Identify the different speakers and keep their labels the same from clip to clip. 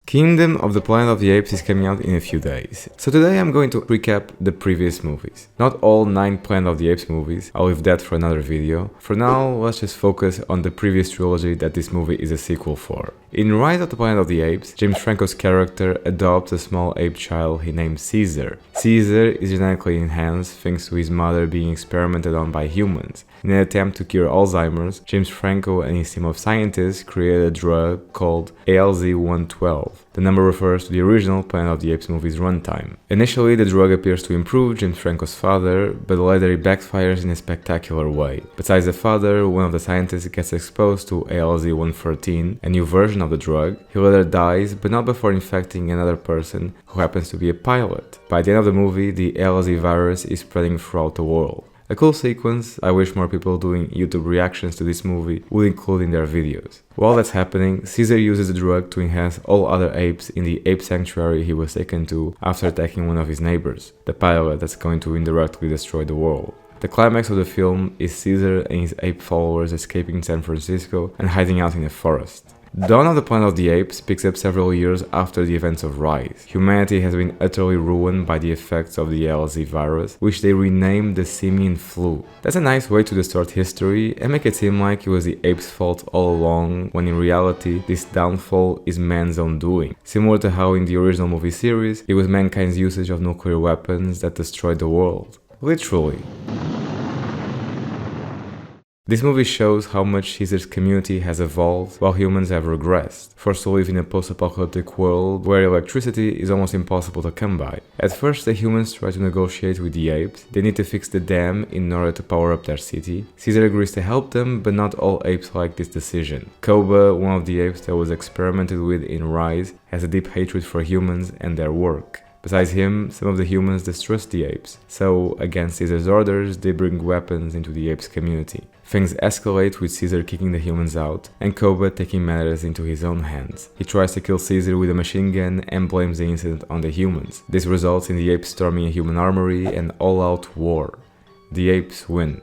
Speaker 1: Kingdom of the Planet of the Apes is coming out in a few days, so today I'm going to recap the previous movies. Not all 9 Planet of the Apes movies, I'll leave that for another video. For now, let's just focus on the previous trilogy that this movie is a sequel for. In Rise of the Planet of the Apes, James Franco's character adopts a small ape child he names Sylar. Sylar is genetically enhanced thanks to his mother being experimented on by humans. In an attempt to cure Alzheimer's, James Franco and his team of scientists created a drug called ALZ-112. The number refers to the original Planet of the Apes movie's runtime. Initially, the drug appears to improve James Franco's father, but later it backfires in a spectacular way. Besides the father, one of the scientists gets exposed to ALZ-113, a new version of the drug. He later dies, but not before infecting another person who happens to be a pilot. By the end of the movie, the ALZ virus is spreading throughout the world. A cool sequence I wish more people doing YouTube reactions to this movie would include in their videos. While that's happening, Sylar uses the drug to enhance all other apes in the ape sanctuary he was taken to after attacking one of his neighbors, the pilot that's going to indirectly destroy the world. The climax of the film is Sylar and his ape followers escaping San Francisco and hiding out in a forest. Dawn of the Planet of the Apes picks up several years after the events of Rise. Humanity has been utterly ruined by the effects of the ALZ virus, which they renamed the simian flu. That's a nice way to distort history and make it seem like it was the apes' fault all along, when in reality, this downfall is man's own doing. Similar to how in the original movie series, it was mankind's usage of nuclear weapons that destroyed the world. Literally. This movie shows how much Sylar's community has evolved while humans have regressed, forced to live in a post-apocalyptic world where electricity is almost impossible to come by. At first, the humans try to negotiate with the apes. They need to fix the dam in order to power up their city. Sylar agrees to help them, but not all apes like this decision. Koba, one of the apes that was experimented with in Rise, has a deep hatred for humans and their work. Besides him, some of the humans distrust the apes, so against Sylar's orders, they bring weapons into the apes community. Things escalate with Sylar kicking the humans out, and Koba taking matters into his own hands. He tries to kill Sylar with a machine gun and blames the incident on the humans. This results in the apes storming a human armory and all-out war. The apes win.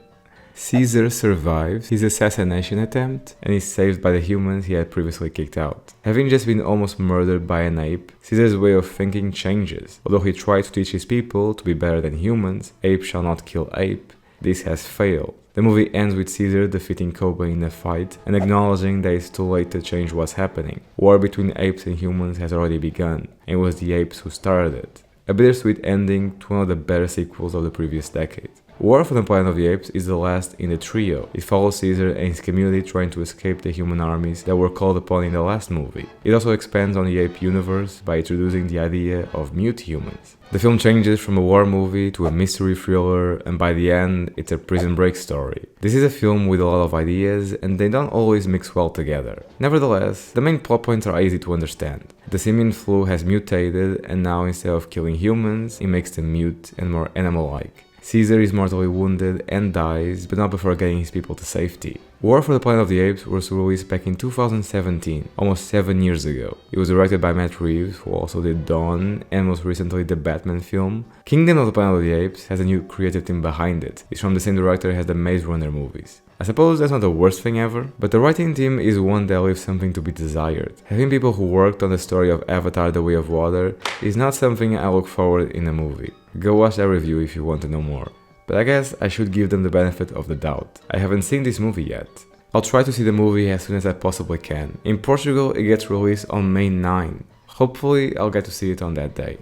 Speaker 1: Sylar survives his assassination attempt and is saved by the humans he had previously kicked out. Having just been almost murdered by an ape, Sylar's way of thinking changes. Although he tried to teach his people to be better than humans, ape shall not kill ape, this has failed. The movie ends with Sylar defeating Koba in a fight and acknowledging that it's too late to change what's happening. War between apes and humans has already begun, and it was the apes who started it. A bittersweet ending to one of the better sequels of the previous decade. War for the Planet of the Apes is the last in the trio. It follows Sylar and his community trying to escape the human armies that were called upon in the last movie. It also expands on the ape universe by introducing the idea of mute humans. The film changes from a war movie to a mystery thriller, and by the end, it's a prison break story. This is a film with a lot of ideas, and they don't always mix well together. Nevertheless, the main plot points are easy to understand. The simian flu has mutated, and now instead of killing humans, it makes them mute and more animal-like. Sylar is mortally wounded and dies, but not before getting his people to safety. War for the Planet of the Apes was released back in 2017, almost 7 years ago. It was directed by Matt Reeves, who also did Dawn and most recently the Batman film. Kingdom of the Planet of the Apes has a new creative team behind it. It's from the same director as the Maze Runner movies. I suppose that's not the worst thing ever, but the writing team is one that leaves something to be desired. Having people who worked on the story of Avatar: The Way of Water is not something I look forward in a movie. Go watch that review if you want to know more. But I guess I should give them the benefit of the doubt. I haven't seen this movie yet. I'll try to see the movie as soon as I possibly can. In Portugal, it gets released on May 9. Hopefully, I'll get to see it on that day.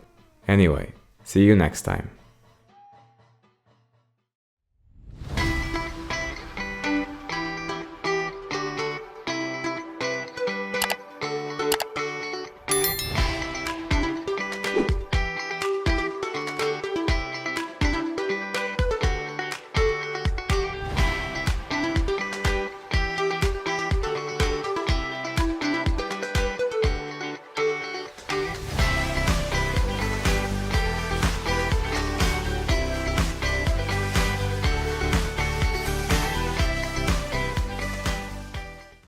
Speaker 1: Anyway, see you next time.